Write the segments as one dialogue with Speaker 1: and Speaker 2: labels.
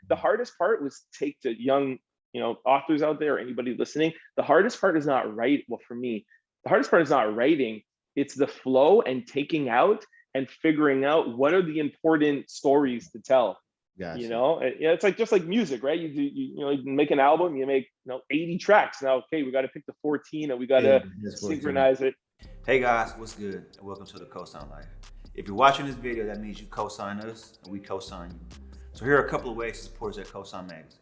Speaker 1: the hardest part was take to young, authors out there or anybody listening. The hardest part is not write. Well, for me, the hardest part is not writing. It's the flow and taking out and figuring out what are the important stories to tell.
Speaker 2: Gotcha.
Speaker 1: It's like just like music, right? You make an album, you make 80 tracks. Now, okay, we got to pick the 14 and we got to synchronize it.
Speaker 3: Hey guys, what's good? And welcome to the COSIGN Life. If you're watching this video, that means you co-sign us and we co-sign you. So here are a couple of ways to support us at COSIGN Magazine.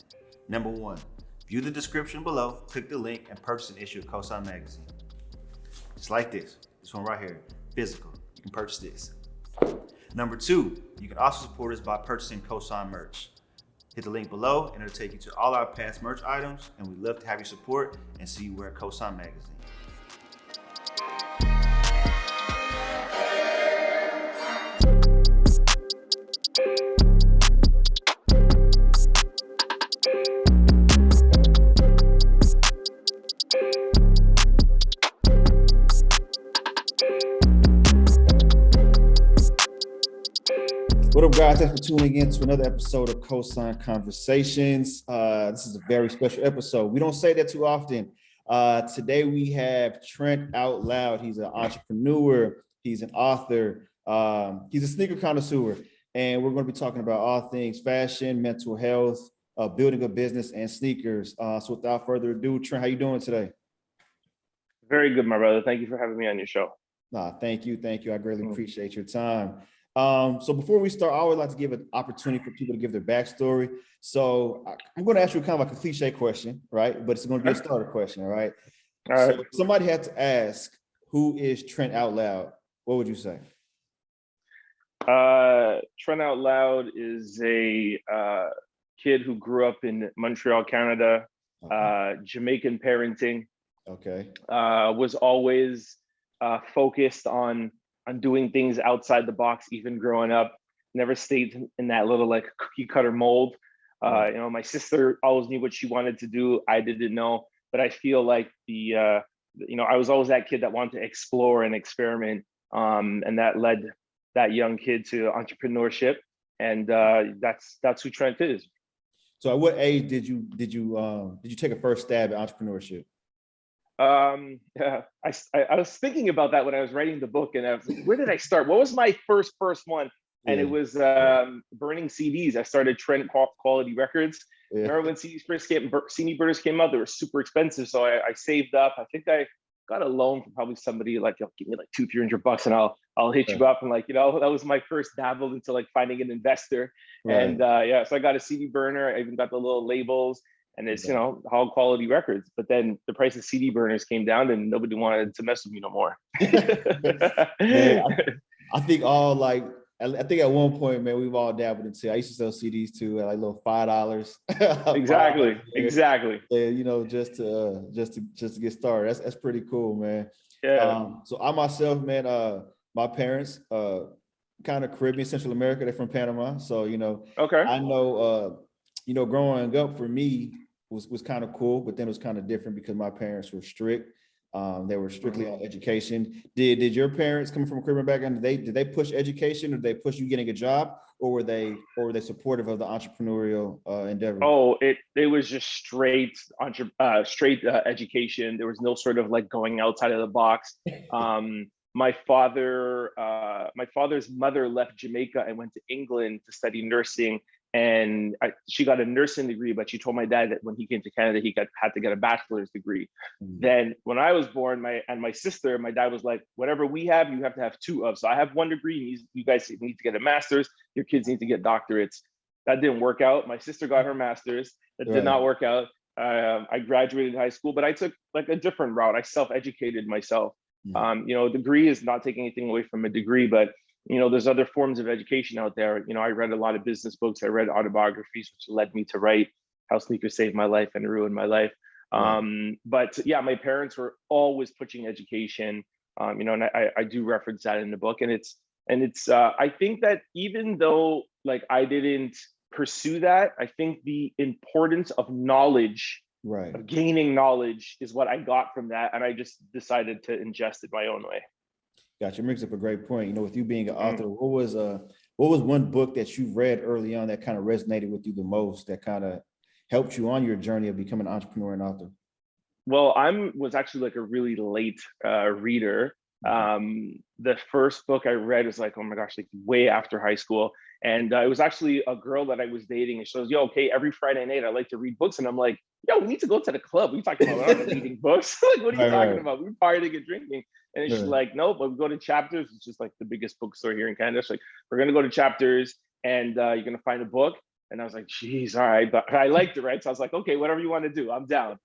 Speaker 3: Number one, view the description below, click the link, and purchase an issue of COSIGN Magazine. Just like this one right here, physical. You can purchase this. Number two, you can also support us by purchasing COSIGN merch. Hit the link below and it'll take you to all our past merch items, and we'd love to have your support and see you wear COSIGN Magazine.
Speaker 2: What up, guys? Thanks for tuning in to another episode of COSIGN Conversations. This is a very special episode. We don't say that too often. Today we have Trent Out Loud. He's an entrepreneur. He's an author. He's a sneaker connoisseur. And we're going to be talking about all things fashion, mental health, building a business, and sneakers. So without further ado, Trent, how you doing today?
Speaker 1: Very good, my brother. Thank you for having me on your show.
Speaker 2: Thank you. I greatly appreciate your time. So before we start, I always like to give an opportunity for people to give their backstory. So I'm going to ask you kind of like a cliche question, right? But it's going to be a starter question, all right?
Speaker 1: All right.
Speaker 2: So if somebody had to ask, who is Trent Out Loud? What would you say?
Speaker 1: Trent Out Loud is a kid who grew up in Montreal, Canada, Jamaican parenting.
Speaker 2: Okay.
Speaker 1: Was always focused on doing things outside the box, even growing up. Never stayed in that little like cookie cutter mold. My sister always knew what she wanted to do. I didn't know, but I feel like I was always that kid that wanted to explore and experiment, and that led that young kid to entrepreneurship, and that's who Trent is.
Speaker 2: So at what age did you take a first stab at entrepreneurship?
Speaker 1: I was thinking about that when I was writing the book, and I was like, where did I start? What was my first one? And it was burning CDs. I started Trent Quality Records. Remember when CD burners came out? They were super expensive, so I saved up. I think I got a loan from probably somebody like, give me like $200-300 and I'll hit you up. And like, that was my first dabble into like finding an investor. And so I got a CD burner. I even got the little labels. And it's, high quality records. But then the price of CD burners came down and nobody wanted to mess with me no more.
Speaker 2: Man, I think at one point, man, we've all dabbled into. I used to sell CDs too at like little $5.
Speaker 1: Exactly.
Speaker 2: Yeah, just to get started. That's pretty cool, man.
Speaker 1: Yeah.
Speaker 2: So I myself, man, my parents, kind of Caribbean, Central America. They're from Panama. So,
Speaker 1: okay.
Speaker 2: I know, growing up for me, was kind of cool, but then it was kind of different because my parents were strict. They were strictly on education. Did your parents coming from a Caribbean background, did they push education, or did they push you getting a job, or were they supportive of the entrepreneurial endeavor?
Speaker 1: Oh, it was just straight education. There was no sort of like going outside of the box. My father's mother left Jamaica and went to England to study nursing. And she got a nursing degree, but she told my dad that when he came to Canada, he had to get a bachelor's degree. Mm-hmm. Then when I was born, my sister, my dad was like, whatever we have, you have to have two of. So I have one degree. You guys need to get a master's. Your kids need to get doctorates. That didn't work out. My sister got her master's. That did not work out. I graduated high school, but I took like a different route. I self-educated myself. Mm-hmm. A degree is not taking anything away from a degree, but there's other forms of education out there. I read a lot of business books. I read autobiographies, which led me to write How Sneakers Saved My Life and Ruined My Life. But yeah, my parents were always pushing education. And I do reference that in the book. And it's I think that even though like I didn't pursue that, I think the importance of knowledge, of gaining knowledge, is what I got from that. And I just decided to ingest it my own way.
Speaker 2: Gotcha. It brings up a great point. With you being an author, what What was one book that you read early on that kind of resonated with you the most, that kind of helped you on your journey of becoming an entrepreneur and author?
Speaker 1: Well, was actually like a really late reader. The first book I read was like, oh my gosh, like way after high school. And it was actually a girl that I was dating. And she goes, yo, okay, every Friday night I like to read books. And I'm like, yo, we need to go to the club. What are you talking about? We're not reading books. Like, what are you talking about? We're partying and drinking. And she's like, no, but we go to Chapters. It's just like the biggest bookstore here in Canada. She's like, we're going to go to Chapters and you're going to find a book. And I was like, geez, all right. But I liked it, right? So I was like, okay, whatever you want to do, I'm down.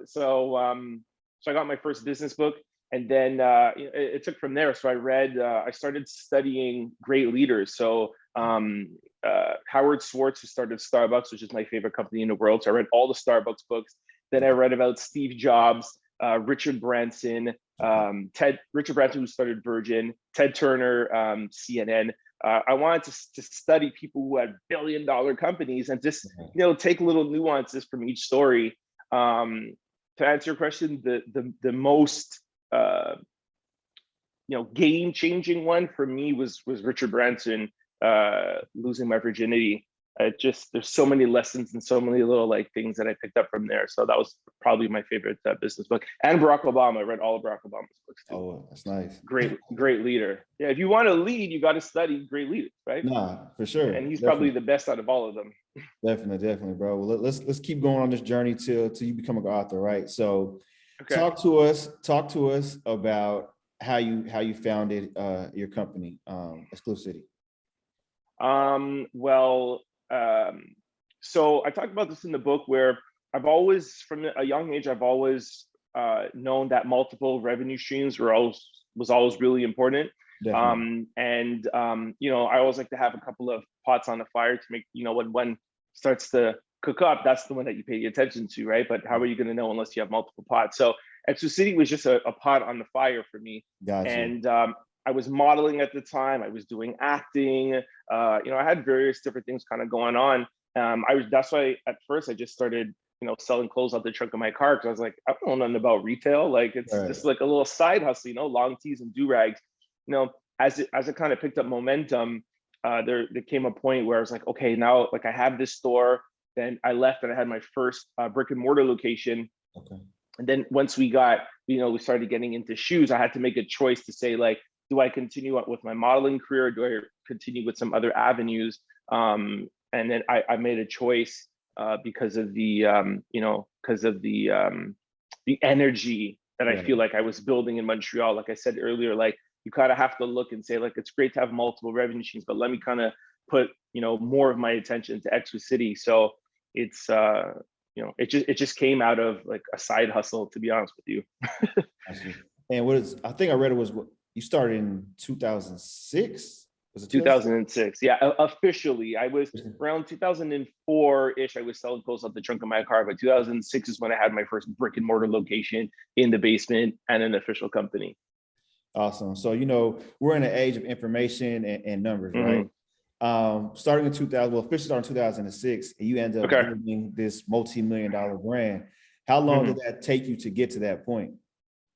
Speaker 1: So I got my first business book, and then it took from there. So I started studying great leaders. So Howard Schwartz, who started Starbucks, which is my favorite company in the world. So I read all the Starbucks books. Then I read about Steve Jobs, Richard Branson, Richard Branson, who started Virgin, Ted Turner, CNN. I wanted to study people who had billion-dollar companies and just take little nuances from each story. To answer your question, the most game-changing one for me was Richard Branson, losing my virginity. There's so many lessons and so many little like things that I picked up from there. So that was probably my favorite business book. And Barack Obama. I read all of Barack Obama's books too.
Speaker 2: Oh, that's nice.
Speaker 1: Great leader. Yeah, if you want to lead, you got to study great leaders, right?
Speaker 2: Nah, for sure.
Speaker 1: And he's probably the best out of all of them.
Speaker 2: Definitely, bro. Well, let's keep going on this journey till you become an author, right? So,
Speaker 1: okay.
Speaker 2: Talk to us about how you founded your company, Exclucity.
Speaker 1: So I talked about this in the book, where I've always, from a young age, I've always known that multiple revenue streams was always really important. I always like to have a couple of pots on the fire to make, when one starts to cook up, that's the one that you pay attention to, right? But how are you going to know unless you have multiple pots? So Exclucity was just a pot on the fire for me.
Speaker 2: Gotcha.
Speaker 1: And I was modeling at the time. I was doing acting. I had various different things kind of going on. That's why at first I just started, selling clothes out the trunk of my car, because I was like, I don't know nothing about retail. Like, it's just like a little side hustle, long tees and do-rags. As it kind of picked up momentum, there came a point where I was like, okay, now like I have this store. Then I left and I had my first brick and mortar location.
Speaker 2: Okay.
Speaker 1: And then once we got, we started getting into shoes, I had to make a choice to say, like, do I continue with my modeling career? Or do I continue with some other avenues? And then I made a choice because of the energy that I feel like I was building in Montreal. Like I said earlier, like you kind of have to look and say, like, it's great to have multiple revenue streams, but let me kind of put, more of my attention to Exclucity. So it's, it just came out of like a side hustle, to be honest with you.
Speaker 2: And I think I read it was you started in 2006? Was it
Speaker 1: 2006? Yeah, officially. I was around 2004-ish. I was selling clothes out the trunk of my car, but 2006 is when I had my first brick and mortar location in the basement and an official company.
Speaker 2: Awesome. So, we're in an age of information and numbers, right? Starting in 2000, officially starting in 2006, and you end up building this multi-million-dollar brand. How long did that take you to get to that point?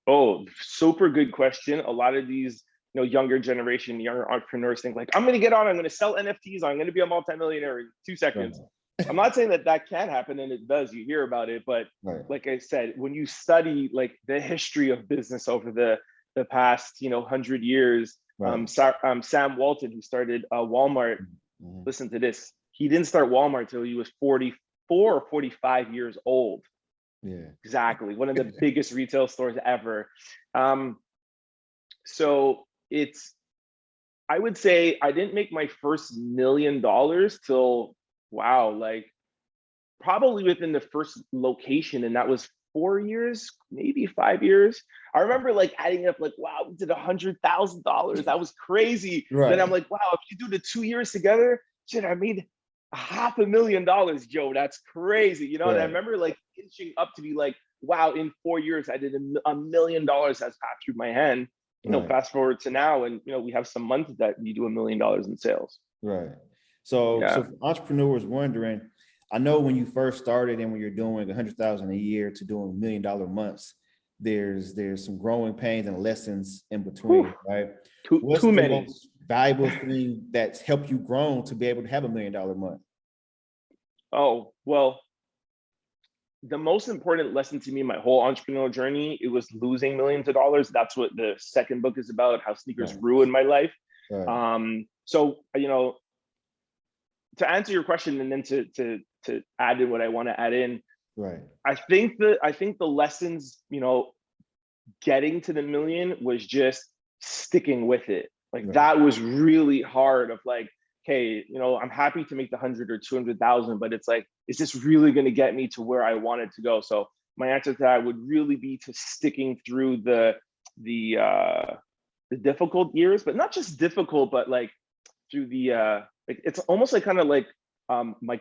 Speaker 1: Oh, super good question. A lot of these, younger entrepreneurs think like, I'm going to get on, I'm going to sell NFTs, I'm going to be a multimillionaire in 2 seconds. Right. I'm not saying that can happen, and it does. You hear about it, but like I said, when you study like the history of business over the past 100 years, Sam Walton, who started Walmart, listen to this. He didn't start Walmart till he was 44 or 45 years old.
Speaker 2: Yeah,
Speaker 1: exactly. One of the biggest retail stores ever. So I would say I didn't make my first $1 million till, probably within the first location. And that was 4 years, maybe 5 years. I remember like adding up, like, wow, we did $100,000. That was crazy. Right. Then I'm like, wow, if you do the 2 years together, shit, I made $500,000, Joe. That's crazy. And I remember like inching up to be like, wow, in 4 years, I did $1 million has passed through my hand. Fast forward to now, and we have some months that you do $1 million in sales.
Speaker 2: Right. So for entrepreneurs wondering, I know when you first started and when you're doing 100,000 a year to doing $1 million months, there's some growing pains and lessons in between, right?
Speaker 1: Too many.
Speaker 2: valuable thing that's helped you grow to be able to have $1 million month?
Speaker 1: Oh, well, the most important lesson to me, my whole entrepreneurial journey, it was losing millions of dollars. That's what the second book is about, how sneakers ruined my life. So, to answer your question and then to add in what I want to add in, I think the lessons, getting to the million was just sticking with it. Like that was really hard of like, okay, I'm happy to make the 100 or 200,000, but it's like, is this really going to get me to where I wanted to go? So my answer to that would really be to sticking through the difficult years, but not just difficult, but like through the like, it's almost like kind of like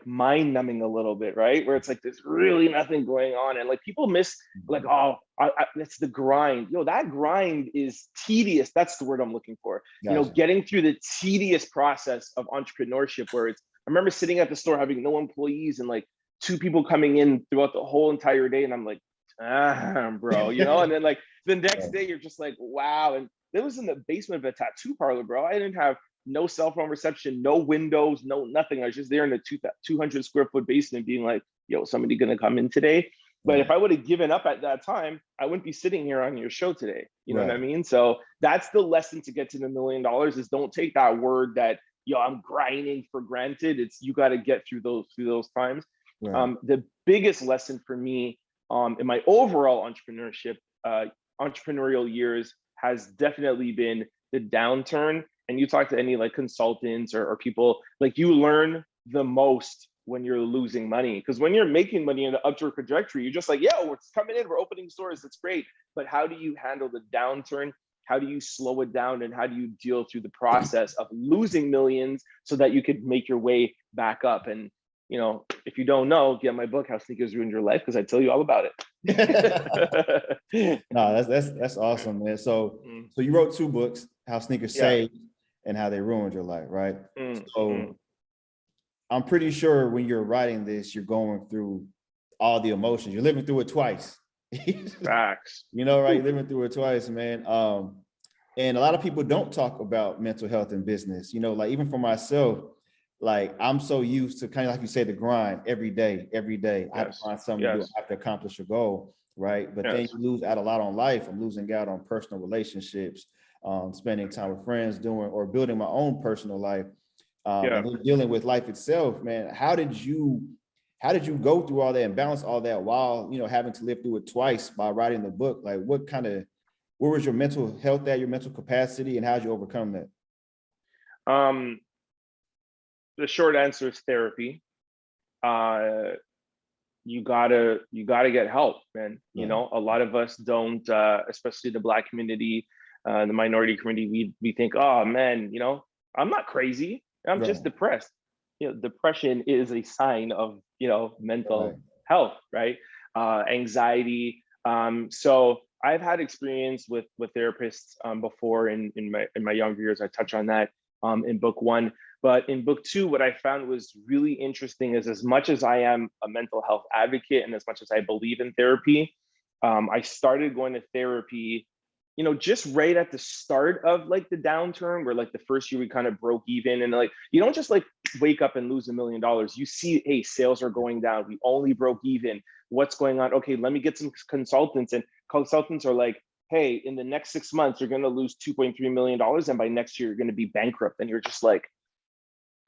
Speaker 1: mind numbing a little bit, right? Where it's like there's really nothing going on, and like people miss like, oh, that's the grind. That grind is tedious. That's the word I'm looking for. Getting through the tedious process of entrepreneurship, where I remember sitting at the store having no employees and like 2 people coming in throughout the whole entire day, and I'm like, bro, and then like the next day you're just like, wow. And it was in the basement of a tattoo parlor, bro. I didn't have no cell phone reception, no windows, no nothing. I was just there in a 200 square foot basement being like, yo, somebody gonna come in today? But if I would have given up at that time, I wouldn't be sitting here on your show today. You know what I mean? So that's the lesson to get to the $1 million is don't take that word that, I'm grinding for granted. It's, you got to get through those times. The biggest lesson for me in my overall entrepreneurial years has definitely been the downturn. And you talk to any like consultants or people, like you learn the most when you're losing money. Because when you're making money in the upward trajectory, you're just like, it's coming in, we're opening stores, it's great. But how do you handle the downturn? How do you slow it down? And how do you deal through the process of losing millions so that you could make your way back up? And, if you don't know, get my book, How Sneakers Ruined Your Life, because I tell you all about
Speaker 2: it. No, that's awesome, man. So you wrote 2 books, How Sneakers Saved and How They Ruined Your Life, right? So I'm pretty sure when you're writing this, you're going through all the emotions. You're living through it twice.
Speaker 1: Facts.
Speaker 2: Right? You're living through it twice, man. And a lot of people don't talk about mental health in business. Like even for myself, like I'm so used to kind of like you say, the grind every day. I have to find something to do. I have to accomplish a goal, right? But then you lose out a lot on life. I'm losing out on personal relationships, spending time with friends, or building my own personal life, and then dealing with life itself, man. How did you go through all that and balance all that while having to live through it twice by writing the book? Like where was your mental health at, your mental capacity, and how did you overcome that?
Speaker 1: The short answer is therapy. You gotta get help, man. A lot of us don't, especially the Black community, the minority community, we think, oh man, I'm not crazy, I'm just depressed. Depression is a sign of mental health, right? Anxiety. So I've had experience with therapists before in my younger years. I touch on that in book 1. But in book 2, what I found was really interesting is, as much as I am a mental health advocate and as much as I believe in therapy, I started going to therapy, just right at the start of like the downturn, where like the first year we kind of broke even, and like, you don't just like wake up and lose $1 million. You see, hey, sales are going down. We only broke even. What's going on? Okay, let me get some consultants. And consultants are like, hey, in the next 6 months, you're going to lose $2.3 million. And by next year, you're going to be bankrupt. And you're just like,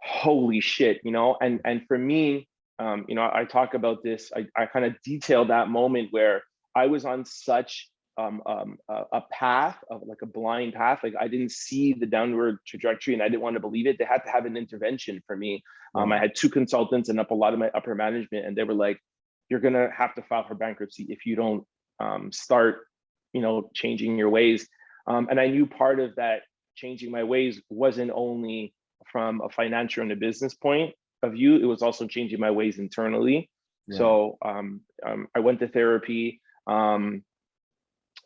Speaker 1: holy shit, and for me, I talk about this, I kind of detail that moment where I was on such a path of like a blind path. Like I didn't see the downward trajectory and I didn't want to believe it. They had to have an intervention for me. I had 2 consultants and a lot of my upper management, and they were like, you're going to have to file for bankruptcy if you don't start, changing your ways. And I knew part of that changing my ways wasn't only from a financial and a business point of view, it was also changing my ways internally. So I went to therapy.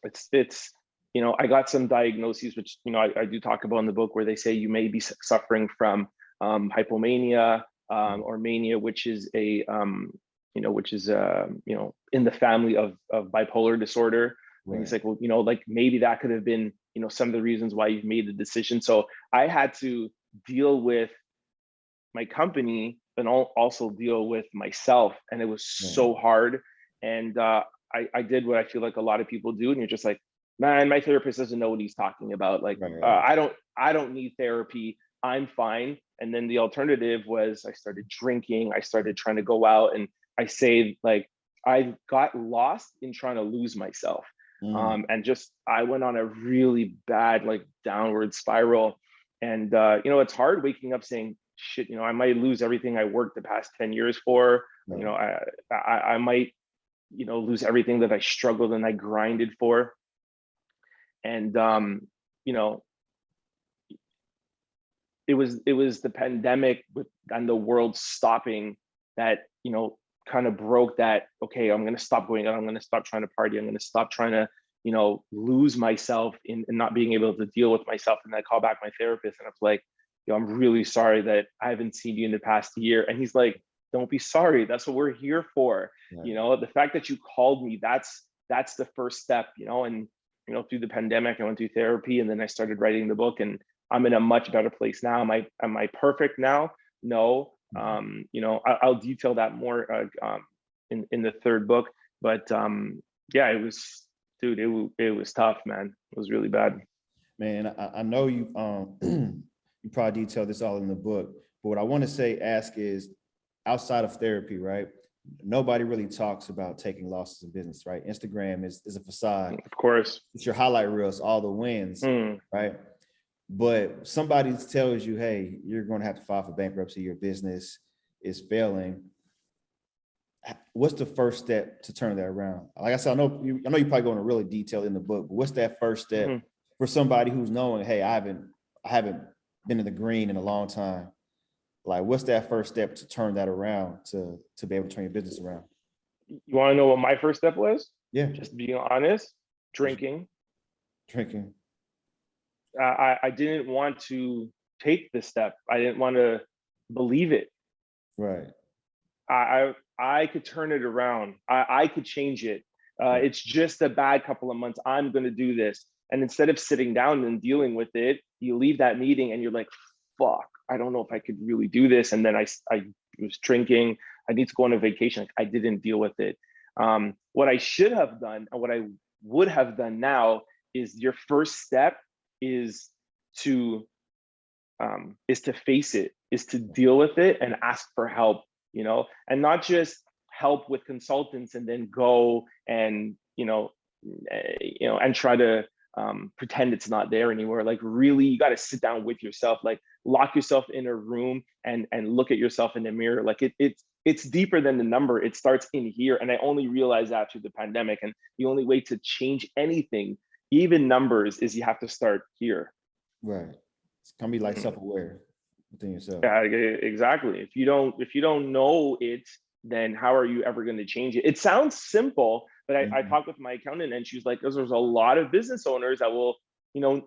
Speaker 1: It's I got some diagnoses, which I do talk about in the book, where they say you may be suffering from hypomania or mania, which is a in the family of bipolar disorder. And he's like, well, like maybe that could have been, some of the reasons why you've made the decision. So I had to deal with my company, but also deal with myself. And it was so hard. And I did what I feel like a lot of people do. And you're just like, man, my therapist doesn't know what he's talking about. Like, I don't need therapy. I'm fine. And then the alternative was I started drinking. I started trying to go out, and I say, like, I got lost in trying to lose myself. And just, I went on a really bad, like, downward spiral. And, it's hard waking up saying, shit, I might lose everything I worked the past 10 years for. I might, lose everything that I struggled and I grinded for. And, it was the pandemic and the world stopping that, kind of broke that, okay, I'm going to stop going out. I'm going to stop trying to party. I'm going to stop trying to, lose myself in not being able to deal with myself. And I call back my therapist and I was like, I'm really sorry that I haven't seen you in the past year. And he's like, don't be sorry. That's what we're here for. The fact that you called me, that's the first step, and, through the pandemic, I went through therapy, and then I started writing the book, and I'm in a much better place now. Am I perfect now? No. I'll detail that more in the third book, but yeah, it was, dude, it was tough, man. It was really bad.
Speaker 2: Man, I know you you probably detail this all in the book, but what I want to ask is, outside of therapy, right? Nobody really talks about taking losses in business, right? Instagram is a facade.
Speaker 1: Of course.
Speaker 2: It's your highlight reels, all the wins, right? But somebody tells you, hey, you're going to have to file for bankruptcy, your business is failing. What's the first step to turn that around? Like I said, I know you probably go into really detail in the book, but what's that first step for somebody who's knowing, hey, I haven't been in the green in a long time? Like, what's that first step to turn that around, to be able to turn your business around?
Speaker 1: You want to know what my first step was?
Speaker 2: Yeah.
Speaker 1: Just being honest, drinking. I didn't want to take the step. I didn't want to believe it.
Speaker 2: Right.
Speaker 1: I could turn it around. I could change it. It's just a bad couple of months. I'm going to do this. And instead of sitting down and dealing with it, you leave that meeting and you're like, fuck, I don't know if I could really do this. And then I was drinking. I need to go on a vacation. I didn't deal with it. What I should have done, and what I would have done now, is your first step is to face it, is to deal with it and ask for help, and not just help with consultants and then go and, and try to pretend it's not there anymore. Like, really, you got to sit down with yourself, like lock yourself in a room and look at yourself in the mirror. Like, it's deeper than the number. It starts in here. And I only realized that through the pandemic. And the only way to change anything, even numbers, is you have to start here.
Speaker 2: Right. It's gonna be like self-aware within yourself.
Speaker 1: Yeah, exactly. If you don't know it, then how are you ever going to change it? It sounds simple, but I talked with my accountant, and she was like, there's a lot of business owners that will, no,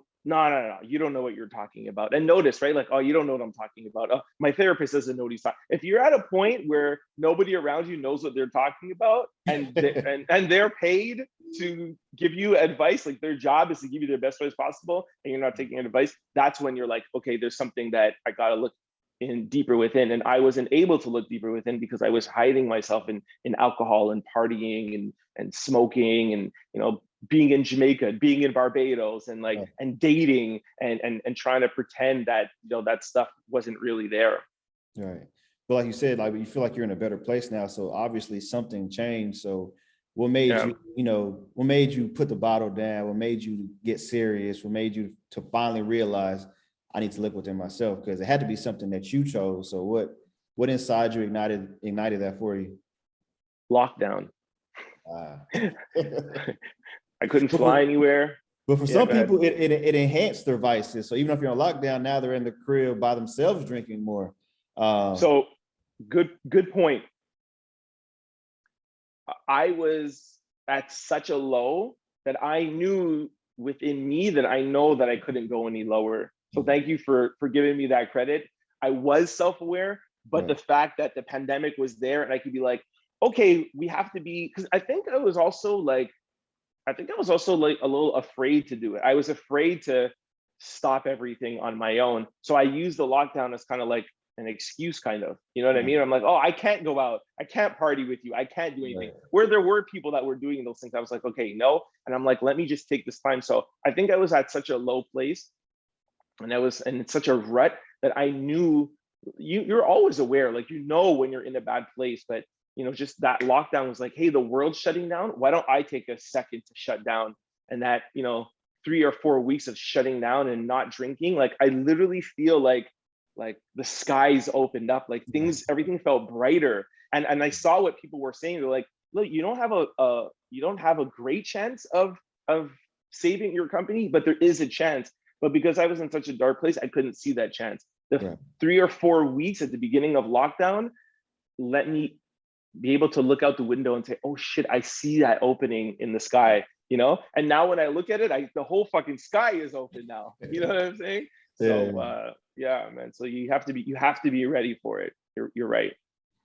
Speaker 1: you don't know what you're talking about. And notice, right? Like, oh, you don't know what I'm talking about. Oh, my therapist doesn't know what he's talking. If you're at a point where nobody around you knows what they're talking about, and and they're paid to give you advice, like their job is to give you their best advice possible, and you're not taking advice, that's when you're like, okay, there's something that I got to look in deeper within. And I wasn't able to look deeper within because I was hiding myself in alcohol and partying and smoking and, being in Jamaica, being in Barbados, and like, and dating and trying to pretend that, that stuff wasn't really there.
Speaker 2: Right. But like you said, like, you feel like you're in a better place now. So obviously something changed. So what made what made you put the bottle down? What made you get serious? What made you to finally realize, I need to look within myself? Because it had to be something that you chose. So what inside you ignited that for you?
Speaker 1: Lockdown. I couldn't fly anywhere.
Speaker 2: But for some people, it enhanced their vices. So even if you're on lockdown, now they're in the crib by themselves drinking more.
Speaker 1: So good point. I was at such a low that I knew within me that I know that I couldn't go any lower. So thank you for giving me that credit. I was self-aware, but the fact that the pandemic was there and I could be like, okay, we have to be, because I think I was also like I think I was also like a little afraid to do it. I was afraid to stop everything on my own. So I used the lockdown as kind of like an excuse, kind of, you know what I mean? I'm like, oh, I can't go out. I can't party with you. I can't do anything.
Speaker 2: Right.
Speaker 1: Where there were people that were doing those things, I was like, okay, no. And I'm like, let me just take this time. So I think I was at such a low place, and I was in such a rut that I knew you're always aware, like, you know, when you're in a bad place, but you know, just that lockdown was like, hey, the world's shutting down. Why don't I take a second to shut down? And that, you know, 3 or 4 weeks of shutting down and not drinking, like I literally feel like the skies opened up, like things, everything felt brighter. And I saw what people were saying. They're like, look, you don't have a great chance of saving your company, but there is a chance. But because I was in such a dark place, I couldn't see that chance. The 3 or 4 weeks at the beginning of lockdown let me be able to look out the window and say, oh shit, I see that opening in the sky, you know? And now when I look at it, the whole fucking sky is open now. You know what I'm saying? So yeah, man. So you have to be ready for it. You're right.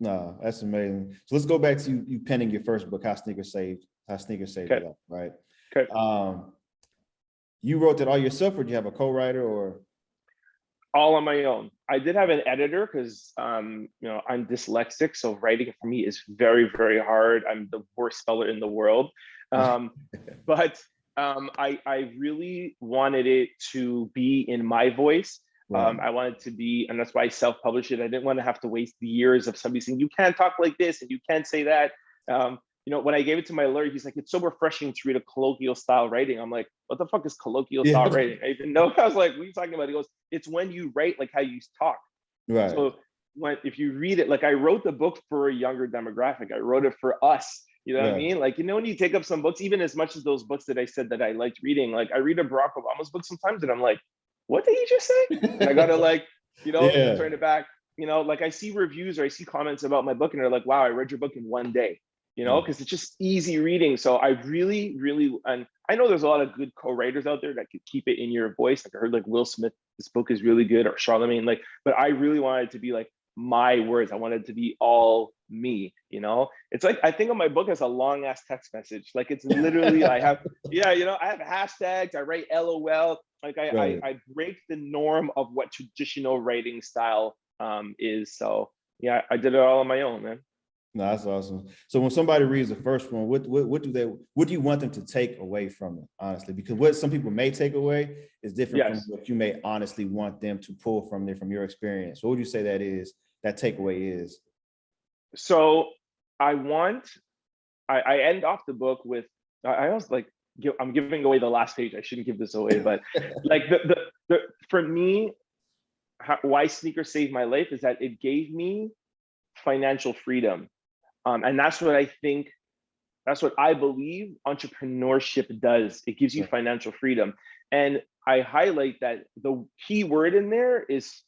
Speaker 2: No, that's amazing. So let's go back to you penning your first book, How Sneakers Saved Your Life, right?
Speaker 1: Okay.
Speaker 2: You wrote that all yourself, or do you have a co-writer, or?
Speaker 1: All on my own. I did have an editor because you know, I'm dyslexic, so writing for me is very, very hard. I'm the worst speller in the world. But I really wanted it to be in my voice. I wanted to be, and that's why I self-published it. I didn't want to have to waste years of somebody saying, you can't talk like this and you can't say that. You know, when I gave it to my lawyer, he's like, it's so refreshing to read a colloquial style writing. I'm like, what the fuck is colloquial style writing? I didn't know. I was like, what are you talking about? He goes, it's when you write like how you talk.
Speaker 2: Right.
Speaker 1: So if you read it, like I wrote the book for a younger demographic. I wrote it for us. You know what I mean? Like, you know, when you take up some books, even as much as those books that I said that I liked reading, like I read a Barack Obama's book sometimes and I'm like, what did he just say? And I gotta like, you know, turn it back. You know, like I see reviews or I see comments about my book and they're like, wow, I read your book in one day. You know, because it's just easy reading. So I really, and I know there's a lot of good co-writers out there that could keep it in your voice. Like I heard like Will Smith, this book is really good, or Charlemagne, like, but I really wanted it to be like my words. I wanted it to be all me, you know? It's like, I think of my book as a long ass text message. Like it's literally, I have, you know, I have hashtags, I write LOL. Like I break the norm of what traditional writing style is. So yeah, I did it all on my own, man.
Speaker 2: No, that's awesome. So when somebody reads the first one, what do you want them to take away from it, honestly? Because what some people may take away is different from what you may honestly want them to pull from there, from your experience. What would you say that takeaway is?
Speaker 1: So I end off the book with, I was like, I'm giving away the last page. I shouldn't give this away, but like the for me, why sneakers saved my life is that it gave me financial freedom. And that's what I believe entrepreneurship does. It gives you financial freedom. And I highlight that the key word in there is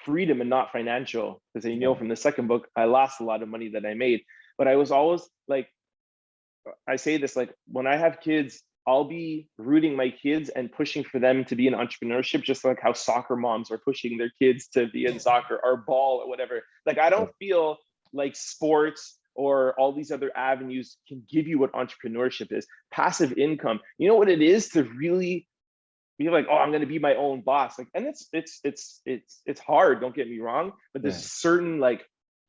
Speaker 1: freedom and not financial. Because you know, from the second book, I lost a lot of money that I made. But I was always like, I say this, like when I have kids, I'll be rooting my kids and pushing for them to be in entrepreneurship, just like how soccer moms are pushing their kids to be in soccer or ball or whatever. Like, I don't feel like sports or all these other avenues can give you what entrepreneurship is. Passive income. You know what it is to really be like, oh, I'm going to be my own boss. Like, and it's hard. Don't get me wrong, but there's certain like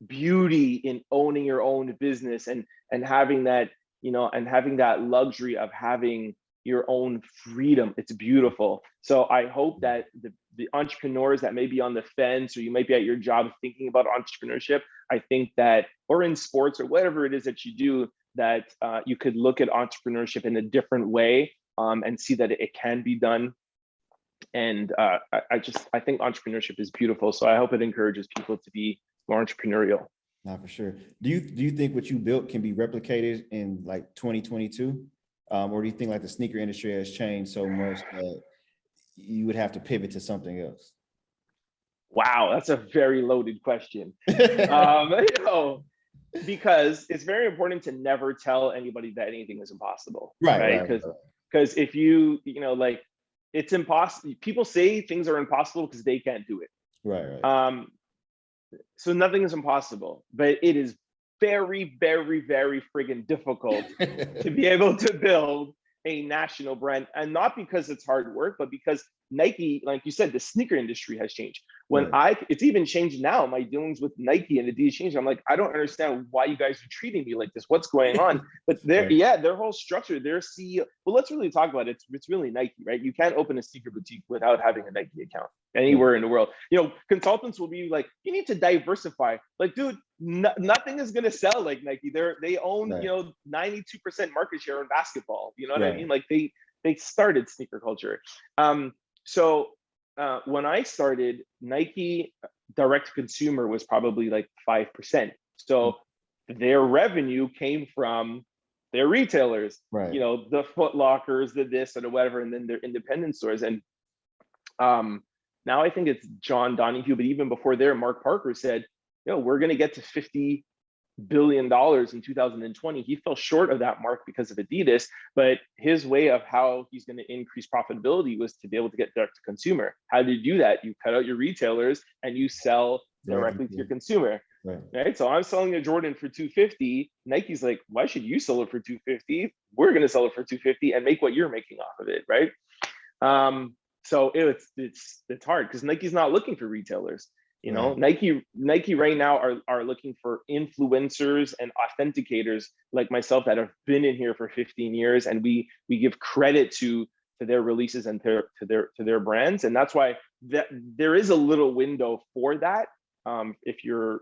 Speaker 1: beauty in owning your own business and having that, you know, and having that luxury of having your own freedom. It's beautiful. So I hope that the entrepreneurs that may be on the fence, or you might be at your job thinking about entrepreneurship, I think that, or in sports or whatever it is that you do, that you could look at entrepreneurship in a different way and see that it can be done. And I think entrepreneurship is beautiful. So I hope it encourages people to be more entrepreneurial.
Speaker 2: Not for sure. Do you think what you built can be replicated in like 2022? Or do you think like the sneaker industry has changed so much that you would have to pivot to something else?
Speaker 1: Wow, that's a very loaded question. You know, because it's very important to never tell anybody that anything is impossible. Right. Because if you know, like, it's impossible. People say things are impossible because they can't do it.
Speaker 2: Right.
Speaker 1: So nothing is impossible, but it is very, very, very friggin' difficult to be able to build a national brand, and not because it's hard work, but because Nike, like you said, the sneaker industry has changed. It's even changed now. My dealings with Nike and Adidas changed. I'm like, I don't understand why you guys are treating me like this. What's going on? But their whole structure, their CEO. Well, let's really talk about it. It's really Nike, right? You can't open a sneaker boutique without having a Nike account anywhere in the world. Consultants will be like, you need to diversify. Like, dude, nothing is gonna sell like Nike. They own 92% market share in basketball. You know what I mean? Like they started sneaker culture. So when I started, Nike direct to consumer was probably like 5%. So their revenue came from their retailers, the Foot Lockers, the this or the whatever, and then their independent stores. And now I think it's John Donahue, but even before there, Mark Parker said, we're going to get to $50 billion in 2020. He fell short of that mark because of Adidas, but his way of how he's going to increase profitability was to be able to get direct to consumer. How do you do that? You cut out your retailers and you sell directly to your consumer. Right. So I'm selling a Jordan for $250. Nike's like, why should you sell it for $250? We're going to sell it for $250 and make what you're making off of it. Right. So it's hard because Nike's not looking for retailers. Nike right now are looking for influencers and authenticators like myself that have been in here for 15 years, and we give credit to their releases and to their brands, and that's why there is a little window for that. If you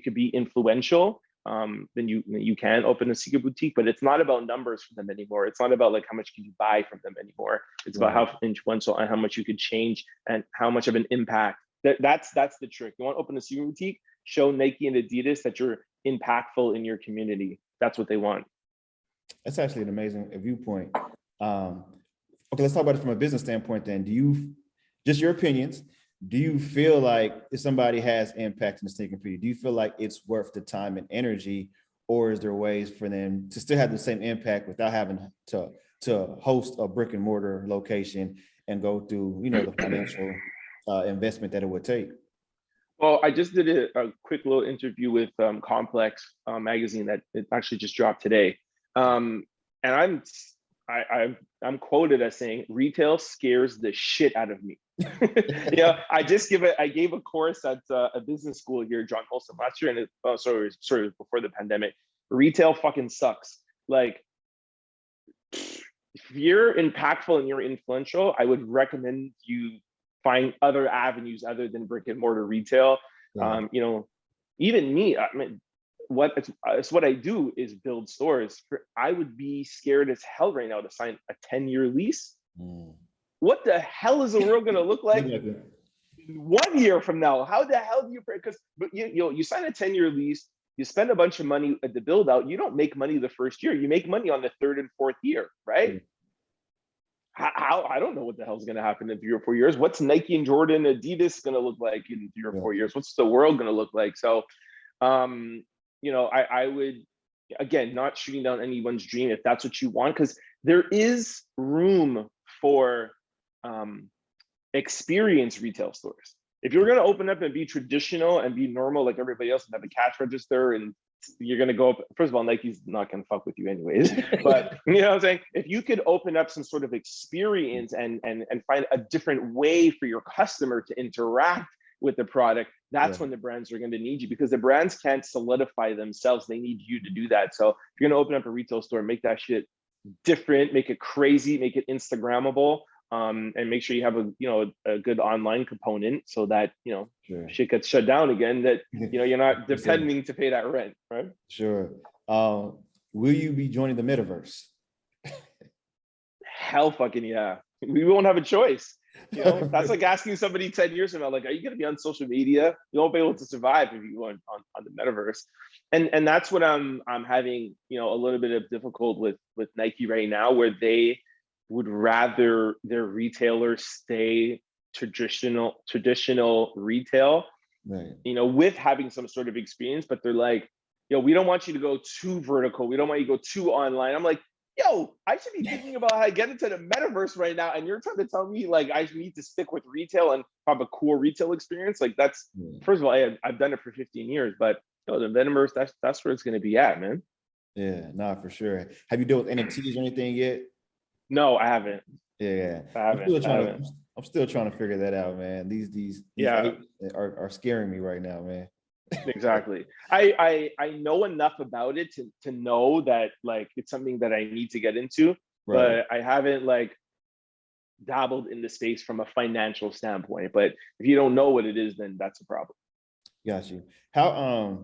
Speaker 1: could be influential, then you can open a secret boutique, but it's not about numbers for them anymore. It's not about like how much can you buy from them anymore. It's about how influential and how much you could change and how much of an impact. That's the trick. You want to open a secret boutique, show Nike and Adidas that you're impactful in your community. That's what they want.
Speaker 2: That's actually an amazing viewpoint. Okay, let's talk about it from a business standpoint then. Just your opinions, do you feel like if somebody has impact in the sneaker for you, do you feel like it's worth the time and energy, or is there ways for them to still have the same impact without having to host a brick and mortar location and go through, the financial investment that it would take?
Speaker 1: Well, I just did a quick little interview with Complex magazine that it actually just dropped today, and I'm quoted as saying, "Retail scares the shit out of me." I gave a course at a business school here, John Holston, last year, and sorry, before the pandemic. Retail fucking sucks. Like, if you're impactful and you're influential, I would recommend you find other avenues other than brick and mortar retail. Even me, what I do is build stores. I would be scared as hell right now to sign a 10-year lease. What the hell is the world going to look like 1 year from now? How the hell do you? Because you sign a 10-year lease, you spend a bunch of money at the build out. You don't make money the first year. You make money on the third and fourth year, right? How I don't know what the hell's going to happen in 3 or 4 years. What's Nike and Jordan, Adidas going to look like in 3 or 4 years? What's the world going to look like? So, I would, again, not shooting down anyone's dream if that's what you want, because there is room for experienced retail stores. If you're going to open up and be traditional and be normal like everybody else and have a cash register, and you're going to go up, first of all, Nike's not going to fuck with you anyways, but you know what I'm saying? If you could open up some sort of experience and find a different way for your customer to interact with the product, that's when the brands are going to need you, because the brands can't solidify themselves. They need you to do that. So if you're going to open up a retail store, make that shit different, make it crazy, make it Instagrammable, and make sure you have a good online component so that shit gets shut down again, that you're not depending to pay that rent, right?
Speaker 2: Sure. Will you be joining the metaverse?
Speaker 1: Hell fucking yeah. We won't have a choice. That's like asking somebody 10 years from now, like, are you going to be on social media? You won't be able to survive if you go on the metaverse. And that's what I'm having, a little bit of difficult with Nike right now, where they would rather their retailers stay traditional retail, right? With having some sort of experience, but they're like, we don't want you to go too vertical. We don't want you to go too online. I'm like, I should be thinking about how I get into the metaverse right now, and you're trying to tell me like I need to stick with retail and have a cool retail experience. Like, that's first of all, I've done it for 15 years, but the metaverse, that's where it's going to be at, man.
Speaker 2: Yeah, no, for sure. Have you dealt with NFTs or anything yet?
Speaker 1: No, I haven't.
Speaker 2: Yeah,
Speaker 1: I haven't. I haven't.
Speaker 2: I'm still trying to figure that out, man. These
Speaker 1: Yeah,
Speaker 2: apes are scaring me right now, man.
Speaker 1: exactly. I know enough about it to know that like it's something that I need to get into,
Speaker 2: Right.
Speaker 1: but I haven't like dabbled in the space from a financial standpoint. But if you don't know what it is, then that's a problem.
Speaker 2: Got you. How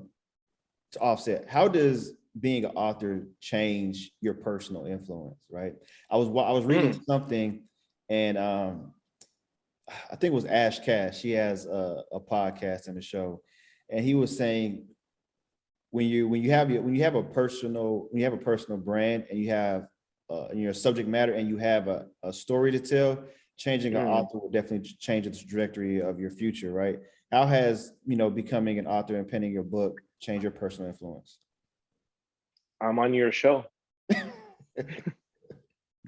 Speaker 2: to offset, how does being an author change your personal influence, right? I was reading something, and I think it was Ash Cash. She has a podcast and a show, and he was saying when you have a personal brand, and you have your subject matter, and you have a story to tell, changing an author will definitely change the trajectory of your future, right? How has becoming an author and penning your book changed your personal influence?
Speaker 1: I'm on your show.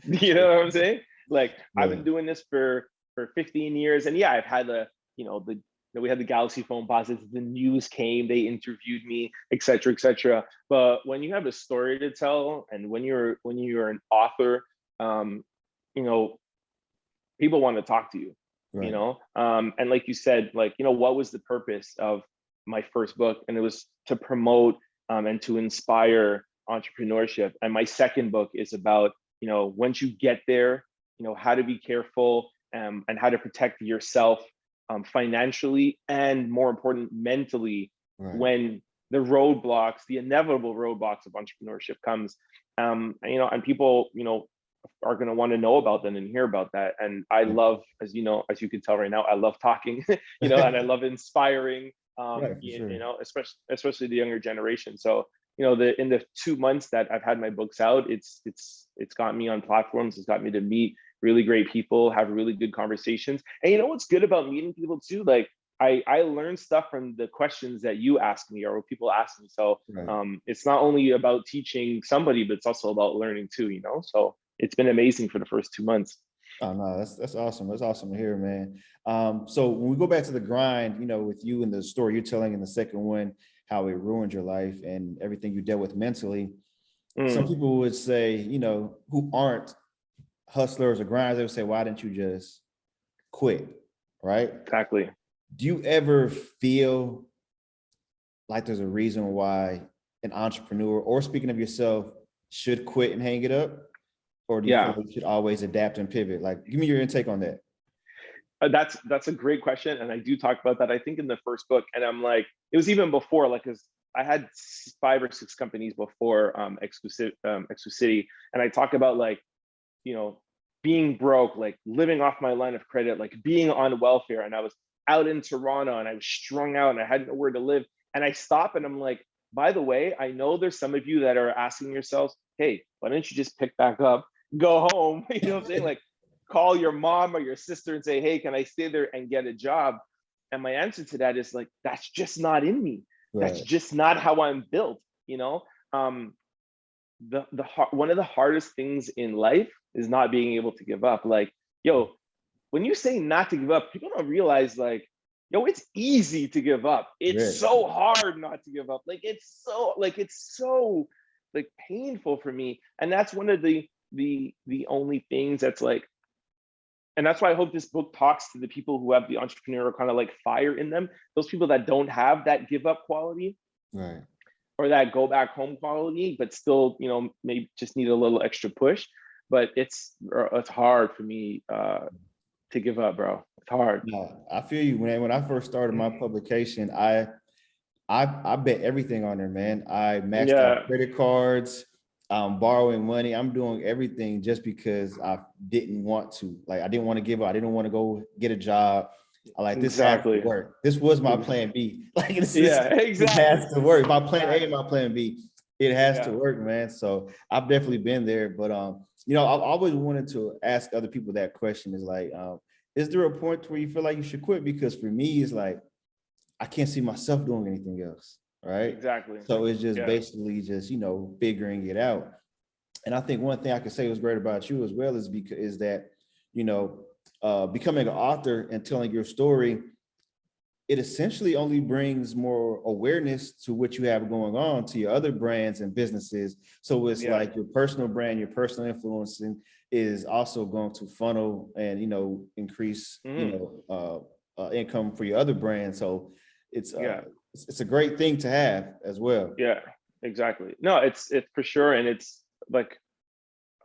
Speaker 1: You know what I'm saying? Like I've been doing this for 15 years, and yeah, I've had we had the Galaxy phone posits, the news came, they interviewed me, etc., etc. But when you have a story to tell, and when you're an author, people want to talk to you,
Speaker 2: Right.
Speaker 1: and like you said, like, what was the purpose of my first book? And it was to promote and to inspire entrepreneurship. And my second book is about, once you get there, how to be careful and how to protect yourself financially, and more important, mentally,
Speaker 2: Right.
Speaker 1: when the inevitable roadblocks of entrepreneurship comes. And people, are going to want to know about them and hear about that. And I love, as you can tell right now, I love talking, and I love inspiring, especially the younger generation. So, in the 2 months that I've had my books out, it's got me on platforms. It's got me to meet really great people, have really good conversations. And what's good about meeting people too? Like I learn stuff from the questions that you ask me or people ask me. So it's not only about teaching somebody, but it's also about learning too, So it's been amazing for the first 2 months.
Speaker 2: Oh no, that's awesome. That's awesome to hear, man. So when we go back to the grind, with you and the story you're telling in the second one, how it ruined your life and everything you dealt with mentally. Some people would say, who aren't hustlers or grinders, they would say, why didn't you just quit? Right?
Speaker 1: Exactly.
Speaker 2: Do you ever feel like there's a reason why an entrepreneur, or speaking of yourself, should quit and hang it up? Or do you feel like you should always adapt and pivot? Like, give me your intake on that.
Speaker 1: That's a great question. And I do talk about that, I think, in the first book. And I'm like, it was even before, like, because I had 5 or 6 companies before Exclucity. And I talk about like, being broke, like living off my line of credit, like being on welfare. And I was out in Toronto and I was strung out and I had nowhere to live. And I stop and I'm like, by the way, I know there's some of you that are asking yourselves, hey, why don't you just pick back up, go home? You know what I'm saying? Like, call your mom or your sister and say, hey, can I stay there and get a job? And my answer to that is like, that's just not in me. Right. That's just not how I'm built. One of the hardest things in life is not being able to give up. Like, when you say not to give up, people don't realize like, it's easy to give up. It's so hard not to give up. Like, it's so painful for me. And that's one of the only things that's like, and that's why I hope this book talks to the people who have the entrepreneurial kind of like fire in them, those people that don't have that give up quality.
Speaker 2: Right.
Speaker 1: Or that go back home quality, but still, maybe just need a little extra push. But it's hard for me to give up, bro. It's hard.
Speaker 2: No, I feel you. When I first started my publication, I bet everything on there, man. I maxed out credit cards, borrowing money. I'm doing everything just because I didn't want to. Like, I didn't want to give up. I didn't want to go get a job. I like, this has to work. This was my plan B. Like, it has to work. My plan A and my plan B. It has to work, man. So I've definitely been there. But I've always wanted to ask other people that question, is like, is there a point where you feel like you should quit? Because for me, it's like, I can't see myself doing anything else. Right.
Speaker 1: Exactly.
Speaker 2: So it's just basically just, figuring it out. And I think one thing I can say was great about you as well is that, becoming an author and telling your story, it essentially only brings more awareness to what you have going on to your other brands and businesses. So it's like your personal brand, your personal influencing is also going to funnel and, increase, income for your other brands. So it's a great thing to have as well.
Speaker 1: Yeah, exactly. No, it's for sure. And it's like,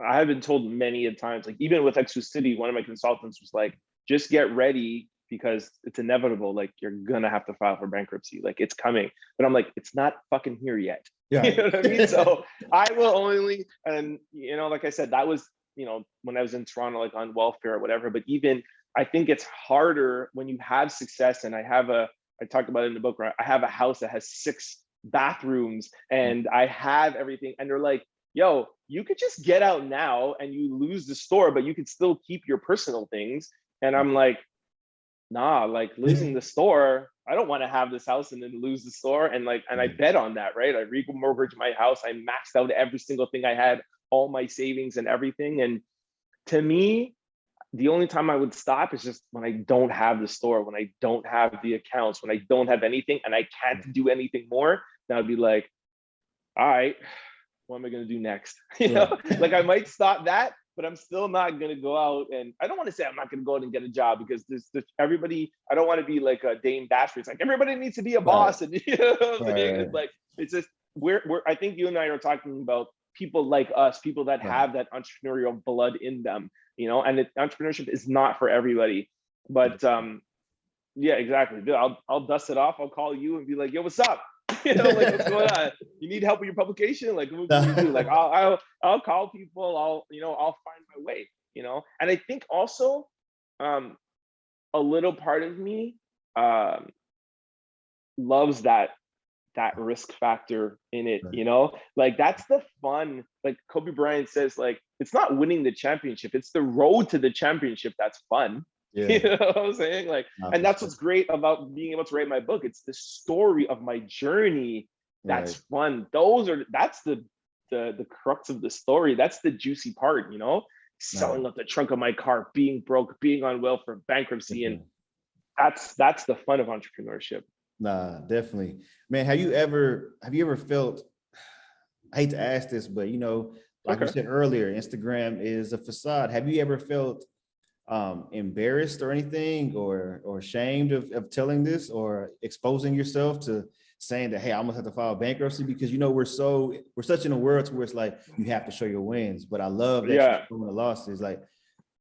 Speaker 1: I have been told many a times, like even with Exclucity, one of my consultants was like, just get ready because it's inevitable. Like you're gonna have to file for bankruptcy. Like it's coming. But I'm like, it's not fucking here yet.
Speaker 2: Yeah.
Speaker 1: You know what I mean? So I will only, and like I said, that was, when I was in Toronto, like on welfare or whatever. But even I think it's harder when you have success. And I talked about it in the book, right? I have a house that has 6 bathrooms and I have everything. And they're like, yo, you could just get out now and you lose the store, but you could still keep your personal things. And I'm like, nah, like losing the store, I don't want to have this house and then lose the store. And I bet on that, right? I remortgaged my house. I maxed out every single thing I had, all my savings and everything. And to me, the only time I would stop is just when I don't have the store, when I don't have the accounts, when I don't have anything and I can't do anything more. Then I'd be like, all right, what am I going to do next? Like I might stop that, but I'm still not going to go out. And I don't want to say I'm not going to go out and get a job because there's everybody, I don't want to be like a Dame Dasher. It's like everybody needs to be a boss. And It's like, it's just, I think you and I are talking about people like us, people that have that entrepreneurial blood in them, and entrepreneurship is not for everybody. But yeah, exactly. Dude, I'll dust it off. I'll call you and be like, yo, what's up? Like what's going on? You need help with your publication? Like what do you do? Like I'll call people, I'll find my way, And I think also a little part of me loves that risk factor in it, like that's the fun. Like Kobe Bryant says, like it's not winning the championship, it's the road to the championship that's fun. You know what I'm saying? Like, and that's what's great about being able to write my book. It's the story of my journey that's fun. That's the crux of the story. That's the juicy part, selling up the trunk of my car, being broke, being on welfare, bankruptcy, and that's the fun of entrepreneurship.
Speaker 2: Nah, definitely, man. Have you ever felt? I hate to ask this, but like you said earlier, Instagram is a facade. Have you ever felt embarrassed or anything, or ashamed of telling this or exposing yourself to saying that, hey, I almost have to file bankruptcy? Because we're such in a world where it's like you have to show your wins. But I love that you're showing the losses. Like,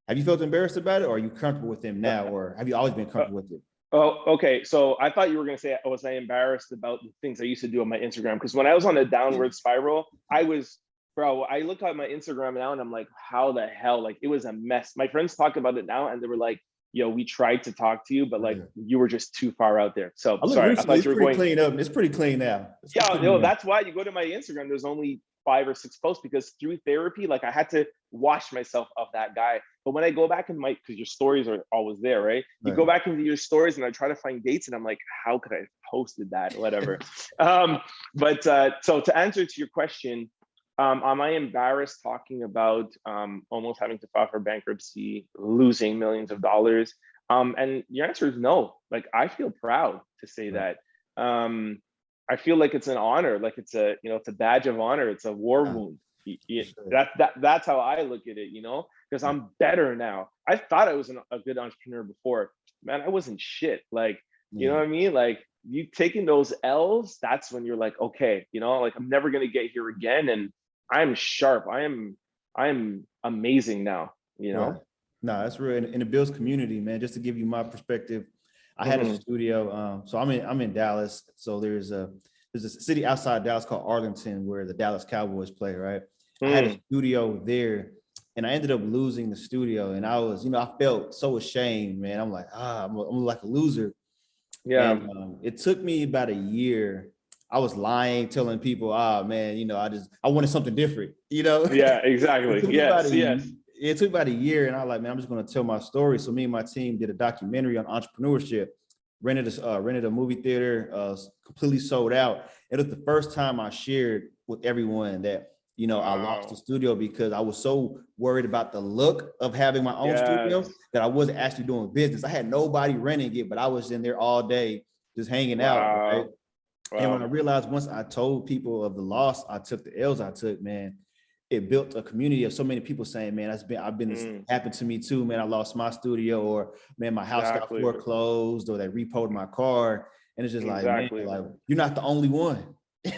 Speaker 2: have you felt embarrassed about it, or are you comfortable with them now, or have you always been comfortable with it?
Speaker 1: Oh, okay. So I thought you were going to say, was I embarrassed about the things I used to do on my Instagram? Because when I was on a downward spiral, I look at my Instagram now and I'm like, how the hell? Like it was a mess. My friends talk about it now and they were like, yo, we tried to talk to you, but like you were just too far out there. So sorry, I thought you were going
Speaker 2: clean up. It's pretty clean now.
Speaker 1: That's why you go to my Instagram. There's only 5 or 6 posts because through therapy, like I had to wash myself of that guy. But when I go back in because your stories are always there, right? You go back into your stories and I try to find dates and I'm like, how could I have posted that? Whatever. So to answer to your question, am I embarrassed talking about almost having to file for bankruptcy, losing millions of dollars? And your answer is no. Like I feel proud to say that. I feel like it's an honor, like it's a badge of honor. It's a war wound. That's how I look at it, because I'm better now. I thought I was a good entrepreneur before. Man, I wasn't shit. Like, you know what I mean? Like you taking those L's, that's when you're like, okay, like I'm never going to get here again. And I'm sharp. I am amazing now,
Speaker 2: No, that's real. In the Bills community, man, just to give you my perspective, I had a studio. So I'm in Dallas. So there's a city outside Dallas called Arlington where the Dallas Cowboys play, right? I had a studio there and I ended up losing the studio. And I was, I felt so ashamed, man. I'm like, I'm like a loser. Yeah. And, it took me about a year. I was lying, telling people, man, I wanted something different,
Speaker 1: Yeah, exactly.
Speaker 2: It took about a year and I was like, man, I'm just going to tell my story. So me and my team did a documentary on entrepreneurship, rented a movie theater, completely sold out. It was the first time I shared with everyone that, I lost the studio because I was so worried about the look of having my own studio that I wasn't actually doing business. I had nobody renting it, but I was in there all day just hanging out, right?
Speaker 1: Wow.
Speaker 2: And when I
Speaker 1: Wow.
Speaker 2: realized once I told people of the loss I took, the L's I took, man, it built a community of so many people saying, man, I've been this happened to me too, man. I lost my studio, or man, my house got
Speaker 1: Exactly.
Speaker 2: foreclosed, or they repoed my car. And it's just like, man,
Speaker 1: Exactly.
Speaker 2: like you're not the only one.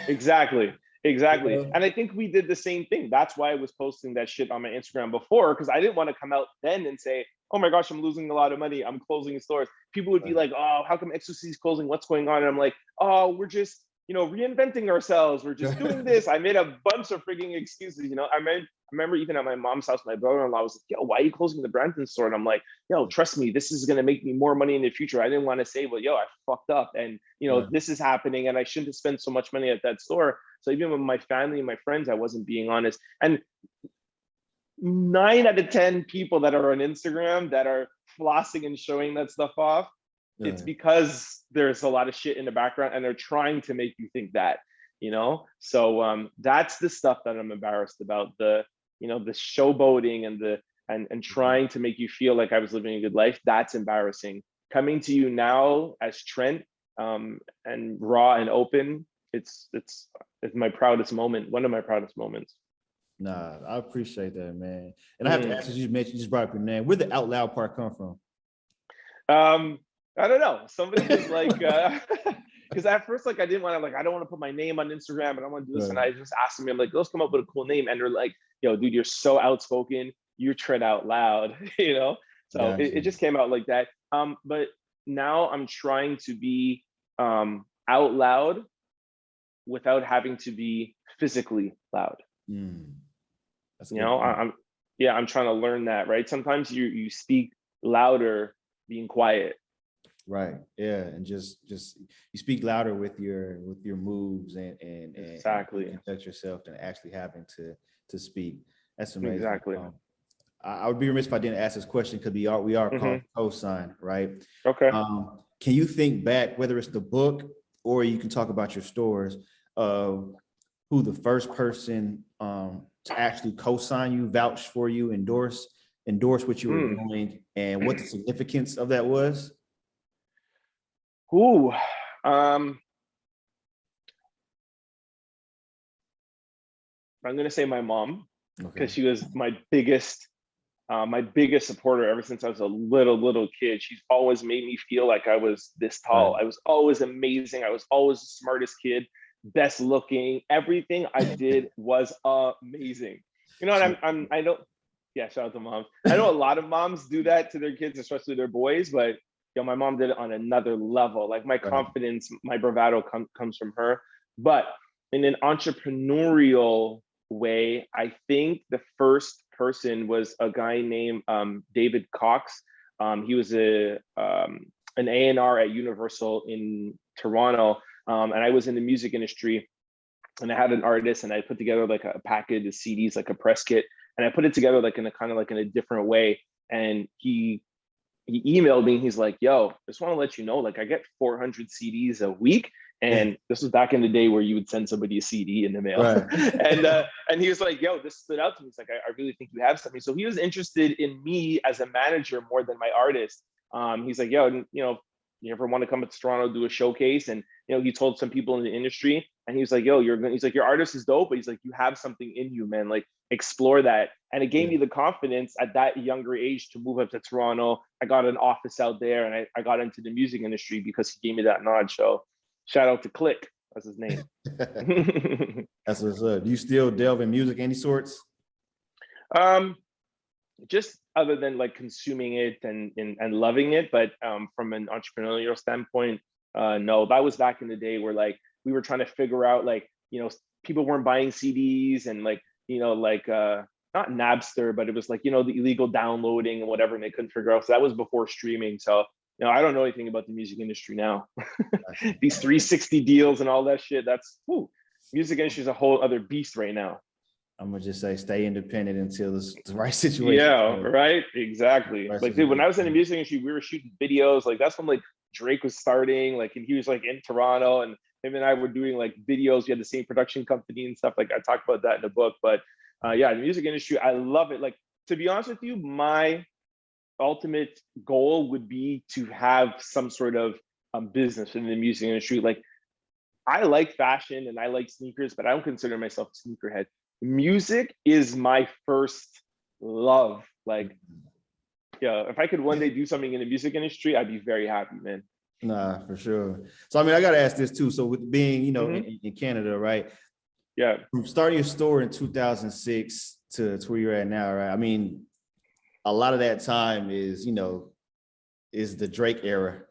Speaker 1: Exactly. Exactly.
Speaker 2: You know?
Speaker 1: And I think we did the same thing. That's why I was posting that shit on my Instagram before, because I didn't want to come out then and say, oh my gosh, I'm losing a lot of money, I'm closing stores. People would be like, oh, how come Exclucity is closing? What's going on? And I'm like, oh, we're just, reinventing ourselves. We're just doing this. I made a bunch of freaking excuses. I remember even at my mom's house, my brother-in-law was like, yo, why are you closing the Brampton store? And I'm like, yo, trust me, this is going to make me more money in the future. I didn't want to say, well, yo, I fucked up. And, this is happening and I shouldn't have spent so much money at that store. So even with my family and my friends, I wasn't being honest. And 9 out of 10 people that are on Instagram that are flossing and showing that stuff off, it's because there's a lot of shit in the background and they're trying to make you think that, So that's the stuff that I'm embarrassed about, the showboating and trying to make you feel like I was living a good life. That's embarrassing. Coming to you now as Trent, and raw and open, it's my proudest moment, one of my proudest moments.
Speaker 2: Nah, I appreciate that, man. And I have to ask, you just brought up your name. Where the Out Loud part come from?
Speaker 1: I don't know. Somebody was like, because at first, like, I didn't want to, I don't want to put my name on Instagram, and I don't want to do this. And I just asked them, I'm like, let's come up with a cool name. And they're like, yo, dude, you're so outspoken. You're Trent Out Loud, So it just came out like that. But now I'm trying to be out loud without having to be physically loud.
Speaker 2: That's
Speaker 1: I'm trying to learn that, right? Sometimes you speak louder being quiet.
Speaker 2: Right. Yeah. And just you speak louder with your moves and
Speaker 1: Exactly.
Speaker 2: and conduct yourself than actually having to speak. That's amazing.
Speaker 1: Exactly.
Speaker 2: I would be remiss if I didn't ask this question, because we are called COSIGN, right?
Speaker 1: Okay.
Speaker 2: Can you think back, whether it's the book or you can talk about your stores, of who the first person to actually co-sign you, vouch for you, endorse what you were doing, and what the significance of that was?
Speaker 1: Ooh, I'm gonna say my mom, because she was my biggest supporter ever since I was a little kid. She's always made me feel like I was this tall. I was always amazing. I was always the smartest kid, best looking. Everything I did was amazing. And I know, yeah, shout out to moms. I know a lot of moms do that to their kids, especially their boys, but my mom did it on another level. Like, my confidence, my bravado comes from her. But in an entrepreneurial way, I think the first person was a guy named David Cox. He was an A&R at Universal in Toronto, and I was in the music industry, and I had an artist, and I put together like a package of CDs, like a press kit, and I put it together like in a kind of like in a different way. And he emailed me. He's like, yo, just want to let you know, like, I get 400 CDs a week. And this was back in the day where you would send somebody a CD in the mail. Right. And he was like, yo, this stood out to me. He's like, I really think you have something. So he was interested in me as a manager more than my artist. He's like, yo, you ever want to come to Toronto, do a showcase? And, he told some people in the industry, and he was like, yo, he's like, your artist is dope, but he's like, you have something in you, man, like, explore that. And it gave me the confidence at that younger age to move up to Toronto. I got an office out there, and I got into the music industry because he gave me that nod. So shout out to Click, that's his name.
Speaker 2: That's what's up. Do you still delve in music any sorts?
Speaker 1: Just other than like consuming it and loving it, but from an entrepreneurial standpoint, no. That was back in the day where like we were trying to figure out, like, people weren't buying CDs, and like, not Napster, but it was like, the illegal downloading and whatever, and they couldn't figure out. So that was before streaming. So I don't know anything about the music industry now. These 360 deals and all that shit, music industry is a whole other beast right now.
Speaker 2: I'm gonna just say, stay independent until it's the right situation.
Speaker 1: Yeah, right. Exactly. Like, dude, when I was in the music industry, we were shooting videos. Like, that's when like Drake was starting. Like, and he was like in Toronto, and him and I were doing like videos. We had the same production company and stuff. Like, I talked about that in the book. But yeah, the music industry, I love it. Like, to be honest with you, my ultimate goal would be to have some sort of business in the music industry. Like, I like fashion and I like sneakers, but I don't consider myself a sneakerhead. Music is my first love. Like, yeah, if I could one day do something in the music industry, I'd be very happy, man.
Speaker 2: Nah, for sure. So, I mean, I got to ask this too. So with being, in Canada, right?
Speaker 1: Yeah.
Speaker 2: From starting your store in 2006 to where you're at now, right? I mean, a lot of that time is, is the Drake era.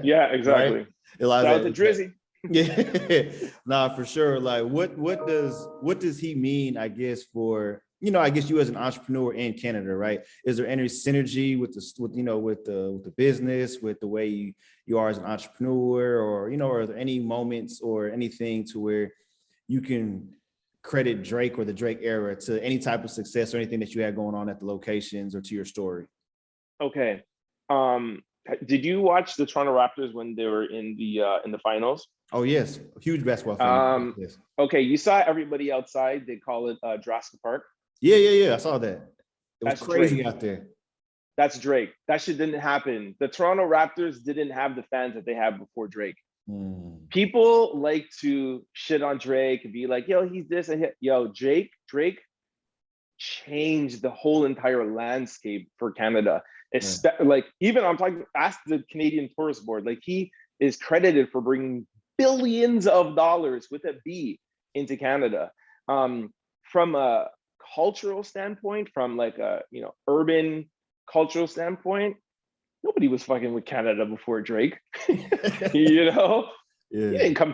Speaker 1: Yeah, exactly.
Speaker 2: Right? A lot
Speaker 1: Shout
Speaker 2: of
Speaker 1: out
Speaker 2: that,
Speaker 1: to Drizzy.
Speaker 2: Yeah, nah, for sure. Like, what does he mean? I guess for I guess you as an entrepreneur in Canada, right? Is there any synergy with the business, with the way you are as an entrepreneur, or are there any moments or anything to where you can credit Drake or the Drake era to any type of success or anything that you had going on at the locations or to your story?
Speaker 1: Okay. Did you watch the Toronto Raptors when they were in the finals?
Speaker 2: Oh yes, huge basketball fan. Yes.
Speaker 1: Okay, you saw everybody outside. They call it Jurassic Park.
Speaker 2: Yeah. I saw that. It was
Speaker 1: That's
Speaker 2: crazy
Speaker 1: Drake.
Speaker 2: out there.
Speaker 1: That's Drake. That shit didn't happen. The Toronto Raptors didn't have the fans that they had before Drake. People like to shit on Drake and be like, yo, he's this and yo, Drake changed the whole entire landscape for Canada. It's like, even I'm talking, ask the Canadian Tourist Board, like, he is credited for bringing billions of dollars with a B into Canada. From a cultural standpoint, from like a urban cultural standpoint, nobody was fucking with Canada before Drake.
Speaker 2: Yeah.
Speaker 1: You didn't come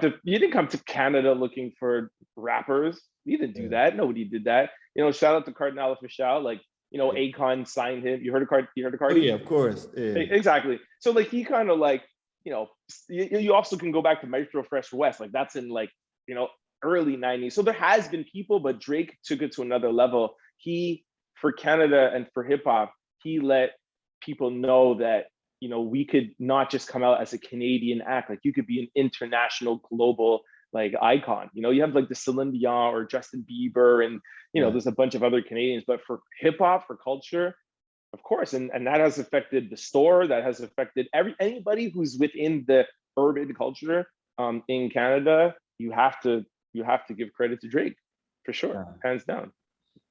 Speaker 1: to Canada looking for rappers. You didn't do that. Nobody did that. Shout out to Cardinal Official. Like, Akon signed him. You heard of Card?
Speaker 2: Oh yeah, of course. Yeah.
Speaker 1: Exactly. So like, he kind of like, you also can go back to Maestro Fresh West. Like, that's in like, early 90s. So there has been people, but Drake took it to another level. He, for Canada and for hip hop, he let people know that, we could not just come out as a Canadian act. Like, you could be an international, global like icon. You have like the Celine Dion or Justin Bieber, and there's a bunch of other Canadians. But for hip hop, for culture, of course, and that has affected the store. That has affected anybody who's within the urban culture in Canada. You have to give credit to Drake, for sure, hands down.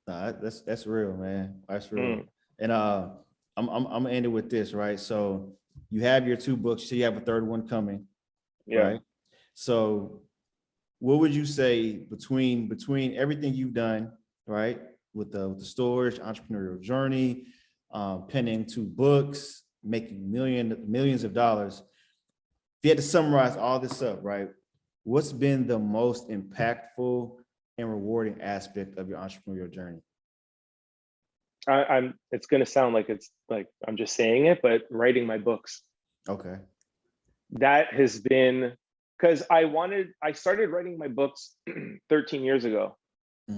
Speaker 2: That's real, man. That's real. And I'm gonna end it with this, right? So you have your 2 books. So you have a 3rd one coming, right? So what would you say between everything you've done, right, with the stores, entrepreneurial journey, penning 2 books, making millions of dollars? If you had to summarize all this up, right, what's been the most impactful and rewarding aspect of your entrepreneurial journey?
Speaker 1: It's gonna sound like it's like I'm just saying it, but writing my books.
Speaker 2: Okay.
Speaker 1: That has been, because I started writing my books 13 years ago,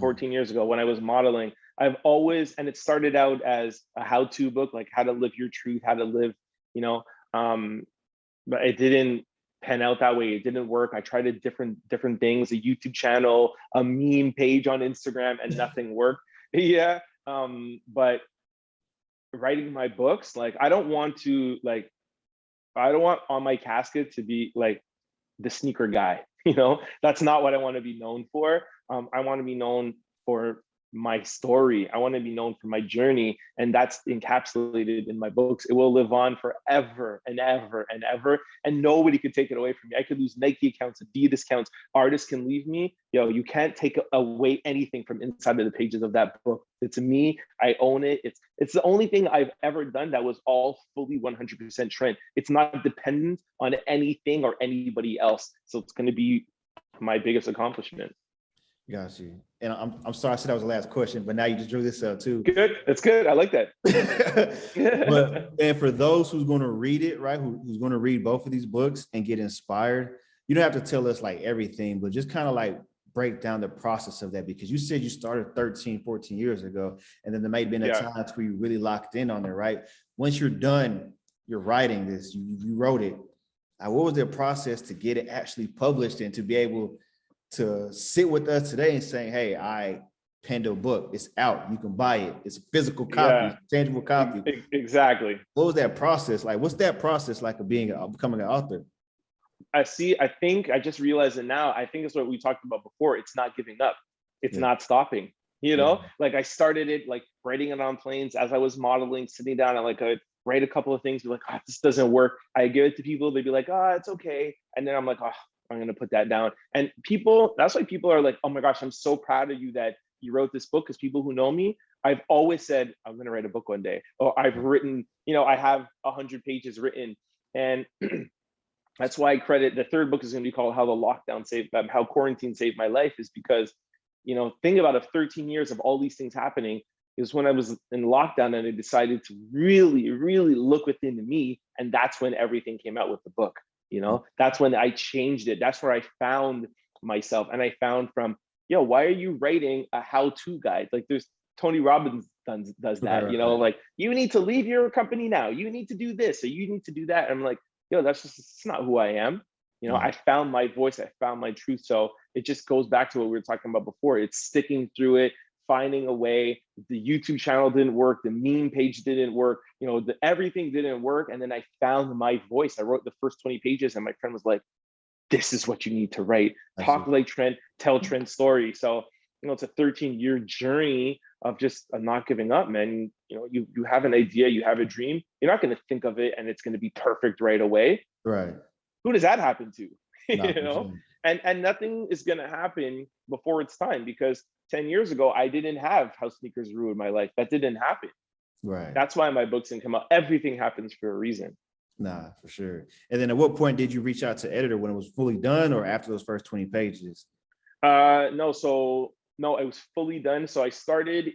Speaker 1: 14 years ago when I was modeling. I've always, and it started out as a how-to book, like how to live your truth, how to live, but it didn't pan out that way. It didn't work. I tried different things, a YouTube channel, a meme page on Instagram, and nothing worked. Yeah. But writing my books, like, I don't want on my casket to be like the sneaker guy. That's not what I want to be known for. I want to be known for my story. I want to be known for my journey, and that's encapsulated in my books. It will live on forever and ever and ever, and nobody could take it away from me. I could lose Nike accounts, Adidas accounts, artists can leave me. You can't take away anything from inside of the pages of that book. It's me. I own it. It's the only thing I've ever done that was all fully 100% Trent. It's not dependent on anything or anybody else. So it's going to be my biggest accomplishment.
Speaker 2: Got you. And I'm sorry I said that was the last question, but now you just drew this up too.
Speaker 1: Good. That's good. I like that.
Speaker 2: And for those who's going to read it, right, who's going to read both of these books and get inspired, you don't have to tell us like everything, but just kind of like break down the process of that, because you said you started 13, 14 years ago, and then there may have been a time where you really locked in on it, right? Once you're done, you're writing this, you wrote it. What was the process to get it actually published and to be able to sit with us today and saying, hey, I penned a book, it's out, you can buy it, it's a physical copy, tangible copy.
Speaker 1: Exactly.
Speaker 2: What was that process like? What's that process like of becoming an author?
Speaker 1: I think I just realized it now. I think it's what we talked about before. It's not giving up. It's not stopping. You know, like I started it like writing it on planes as I was modeling, sitting down and like I'd write a couple of things, be like, oh, this doesn't work. I give it to people, they'd be like, oh, it's okay. And then I'm like, oh, I'm gonna put that down. And people, that's why people are like, oh my gosh, I'm so proud of you that you wrote this book. Because people who know me, I've always said I'm gonna write a book one day. Or I've written, you know, I have 100 pages written. And that's why I credit the third book is going to be called How Quarantine Saved My Life, is because, you know, think about it, 13 years of all these things happening is when I was in lockdown and I decided to really, really look within me. And that's when everything came out with the book. You know, that's when I changed it. That's where I found myself. And I found from, why are you writing a how-to guide? Like there's Tony Robbins does that, you know, like you need to leave your company now. You need to do this, or you need to do that. And I'm like, that's just, it's not who I am. You know, I found my voice, I found my truth. So it just goes back to what we were talking about before. It's sticking through it, finding a way. The YouTube channel didn't work, the meme page didn't work, you know, everything didn't work. And then I found my voice. I wrote the first 20 pages and my friend was like, this is what you need to write. Talk like Trent, tell Trent's story. So, you know, it's a 13-year journey of just not giving up, man. You know, you have an idea, you have a dream. You're not going to think of it and it's going to be perfect right away.
Speaker 2: Right.
Speaker 1: Who does that happen to?
Speaker 2: No,
Speaker 1: you know, and nothing is going to happen before it's time, because 10 years ago, I didn't have How Sneakers Ruined My Life. That didn't happen.
Speaker 2: Right.
Speaker 1: That's why my books didn't come out. Everything happens for a reason.
Speaker 2: Nah, for sure. And then at what point did you reach out to editor, when it was fully done or after those first 20 pages?
Speaker 1: No, it was fully done. So I started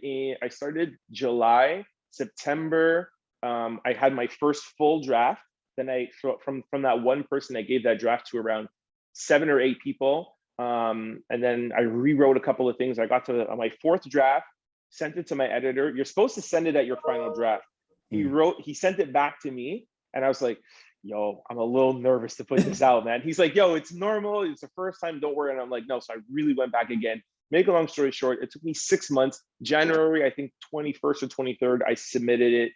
Speaker 1: July, September. I had my first full draft. Then from that one person, I gave that draft to around 7 or 8 people. And then I rewrote a couple of things. I got to my fourth draft, sent it to my editor. You're supposed to send it at your final draft. He sent it back to me. And I was like, yo, I'm a little nervous to put this out, man. He's like, yo, it's normal. It's the first time. Don't worry. And I'm like, no. So I really went back again. Make a long story short, it took me 6 months. January, I think 21st or 23rd, I submitted it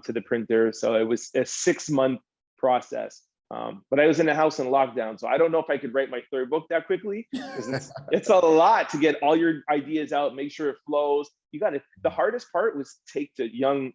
Speaker 1: to the printer. So it was a 6-month process. But I was in a house in lockdown. So I don't know if I could write my third book that quickly, because it's a lot to get all your ideas out, make sure it flows. The hardest part was take to young,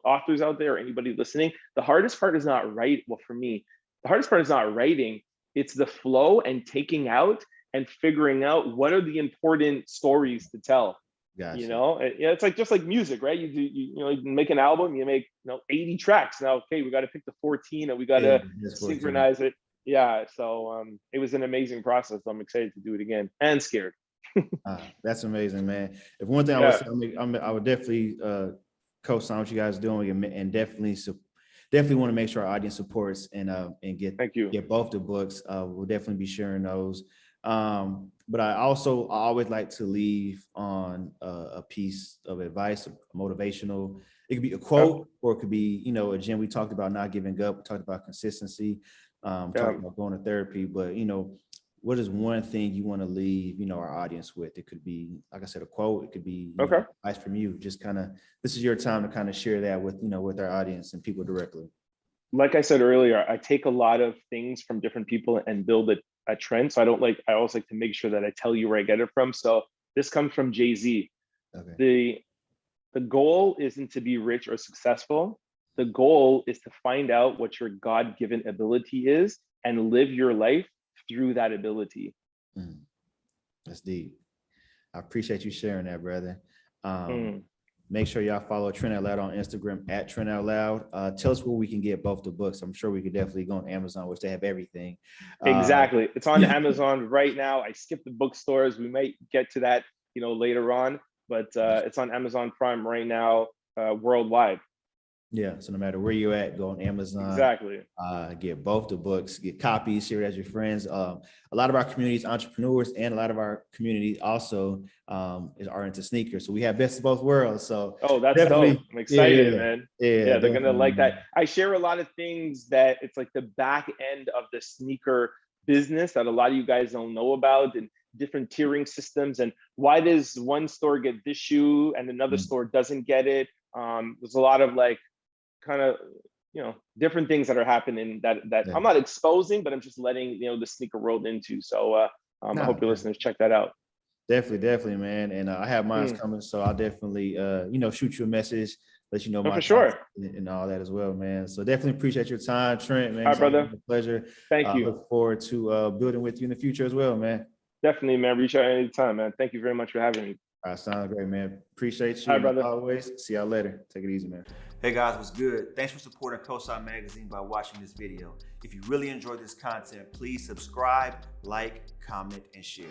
Speaker 1: authors out there, or anybody listening. The hardest part is not write. Well, for me, the hardest part is not writing. It's the flow and taking out and figuring out what are the important stories to tell. Gotcha. It's like just like music, right? You make an album, you make 80 tracks. Now, okay, we got to pick the 14 and we got to synchronize it. Yeah, so it was an amazing process. I'm excited to do it again and scared.
Speaker 2: That's amazing, man. If one thing I would definitely co-sign what you guys are doing, and definitely want to make sure our audience supports and get both the books. We'll definitely be sharing those. But I always like to leave on a piece of advice, motivational. It could be a quote, or it could be, again, we talked about not giving up. We talked about consistency, talked about going to therapy, but, what is one thing you want to leave, our audience with? It could be, like I said, a quote. It could be advice from you. Just kind of, this is your time to kind of share that with, with our audience and people directly.
Speaker 1: Like I said earlier, I take a lot of things from different people and build a trend. So I always like to make sure that I tell you where I get it from. So this comes from Jay-Z. Okay. The goal isn't to be rich or successful. The goal is to find out what your God-given ability is and live your life through that ability.
Speaker 2: That's deep. I appreciate you sharing that, brother. Make sure y'all follow Trent Out Loud on Instagram at Trent Out Loud. Tell us where we can get both the books. I'm sure we could definitely go on Amazon, which they have everything.
Speaker 1: Exactly. It's on Amazon right now. I skipped the bookstores. We might get to that, later on, but it's on Amazon Prime right now, worldwide.
Speaker 2: Yeah. So no matter where you're at, go on Amazon.
Speaker 1: Exactly.
Speaker 2: Get both the books, get copies, share it as your friends. A lot of our communities, entrepreneurs, and a lot of our community also are into sneakers. So we have best of both worlds. So
Speaker 1: that's dope. I'm excited, man.
Speaker 2: Yeah,
Speaker 1: they're gonna like that. I share a lot of things that it's like the back end of the sneaker business that a lot of you guys don't know about, and different tiering systems, and why does one store get this shoe and another store doesn't get it. There's a lot of kind of different things that are happening that
Speaker 2: Yeah.
Speaker 1: I'm not exposing, but I'm just letting the sneaker world into. So I hope your listeners check that out.
Speaker 2: Definitely, man. And I have mine coming, so I'll definitely shoot you a message, let you know my
Speaker 1: for sure,
Speaker 2: and all that as well, man. So definitely appreciate your time, Trent, man.
Speaker 1: All right, brother.
Speaker 2: It's a pleasure.
Speaker 1: Thank you.
Speaker 2: I look forward to building with you in the future as well, man.
Speaker 1: Definitely, man. Reach out anytime, man. Thank you very much for having me.
Speaker 2: All right, sounds great, man. Appreciate you.
Speaker 1: All right, brother.
Speaker 2: Always. See y'all later. Take it easy, man.
Speaker 3: Hey guys, what's good? Thanks for supporting COSIGN Magazine by watching this video. If you really enjoyed this content, please subscribe, like, comment, and share.